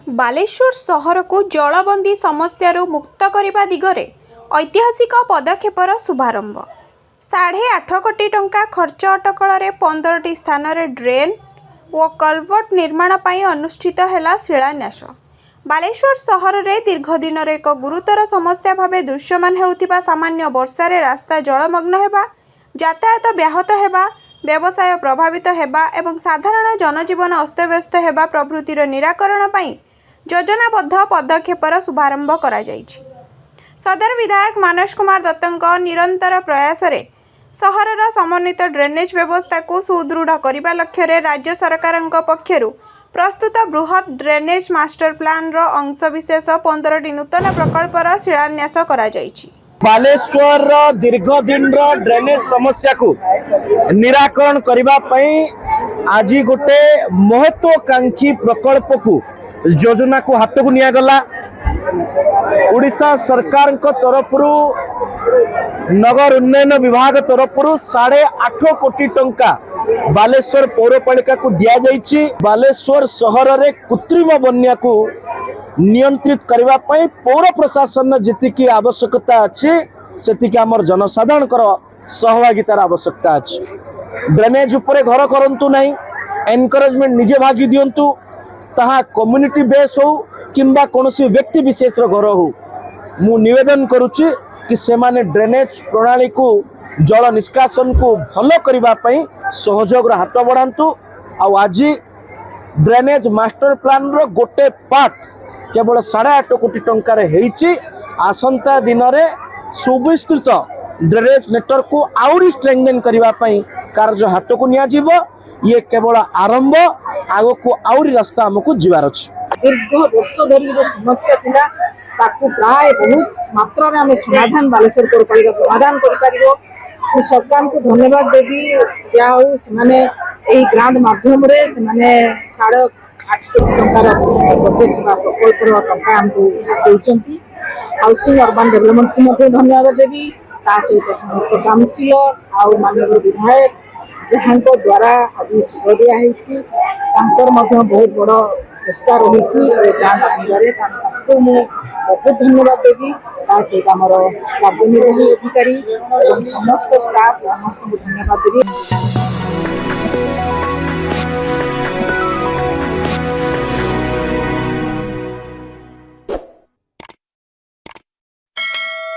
बालेश्वर सहर को जलबंदी समस्या मुक्त करने दिगरे ऐतिहासिक पदक्षेपर शुभारंभ। 8.5 कोटी टंका खर्च अटकल 15 स्थान रे ड्रेन और कलवर्ट निर्माण पर अनुष्ठित है शिलान्यास। बालेश्वर सहर में दीर्घ दिन एक गुरुतर समस्या भाव दृश्यमान होता सामान्य वर्षा रास्ता जलमग्न होगा, यातायात व्याहत होगा, व्यवसाय प्रभावित होगा एवं साधारण जनजीवन अस्तव्यस्त होगा प्रभृतिर निराकरण पर योजनाबद्ध पदक्षेपर शुभारंभ करा जायछि। सदर विधायक मानस कुमार दत्तଙ୍କ निरंतर प्रयास रे सहरर समन्वित ड्रेनेज व्यवस्था को सुदृढ़ करने लक्ष्य राज्य सरकार पक्षरु प्रस्तुत बृहत ड्रेनेज मास्टर प्लान रो अंशविशेष 15टी नूतन प्रकल्पर शिलान्यास करा जायछि। बालेश्वर दीर्घ दिन ड्रेनेज समस्या को निराकरण करने आज गोटे महत्वाकांक्षी प्रकल्प को योजना को हाथ को निगला। ओडिशा सरकार तरफ नगर उन्नयन विभाग तरफ 8.5 कोटी टंका बालेश्वर पौरपालिका को दिया जाइछि। बालेश्वर सहर रे कृत्रिम बन्या को नियंत्रित करबा पई पौर प्रशासन जीतिकी आवश्यकता अच्छी सेतिकी आमर जनसाधारण सहभागितार आवश्यकता अच्छी। ड्रेनेज उपरे घर करंतु नहीं, एनकरेजमेंट निजे भागी दियंतु, ताहा कम्युनिटी बेस हो किंबा कोनोसी व्यक्ति विशेष घर हो। मु निवेदन करुच्ची कि सेमाने ड्रेनेज प्रणाली को जल निष्कासन को भलो करबा पई सहयोग हाथ बढ़ातु। आज ड्रेनेज मास्टर प्लान रो गोटे पार्ट केवल 8.5 कोटी टंकार हेइछि। आसंता दिन रे सुविस्तृत ड्रेनेज नेटवर्क को आउरी स्ट्रेंथेन करबा पई कार्य हाथ को निया जीवो। ये केवल आरंभ, आगो को आउरी रास्ता हमको जीवार अछि। दीर्घ वर्ष धरी जो समस्या थिला ताकू प्राय बहुत मात्रा में हमें समाधान बालेश्वर पौरपालिका समाधान कर पारिबो। मैं सरकार को धन्यवाद देवी जाऊ से ग्रांट माध्यम रे से 8.5 कोटी टंकार प्रोजेक्ट प्रकल्पर टंका हमको देइचंती। हाउसिंग अर्बन डेवलपमेंट को मध्य धन्यवाद देवी, ता सहित समस्त काउंसिलर आउ माननीय विधायक जहां द्वारा आज सुख दिया बहुत बड़ चेष्टा रही ग्रांट आने बहुत धन्यवाद देवी। सहित आम कार्यनिर्वाही अधिकारी समस्त स्टाफ समस्त धन्यवाद देवी।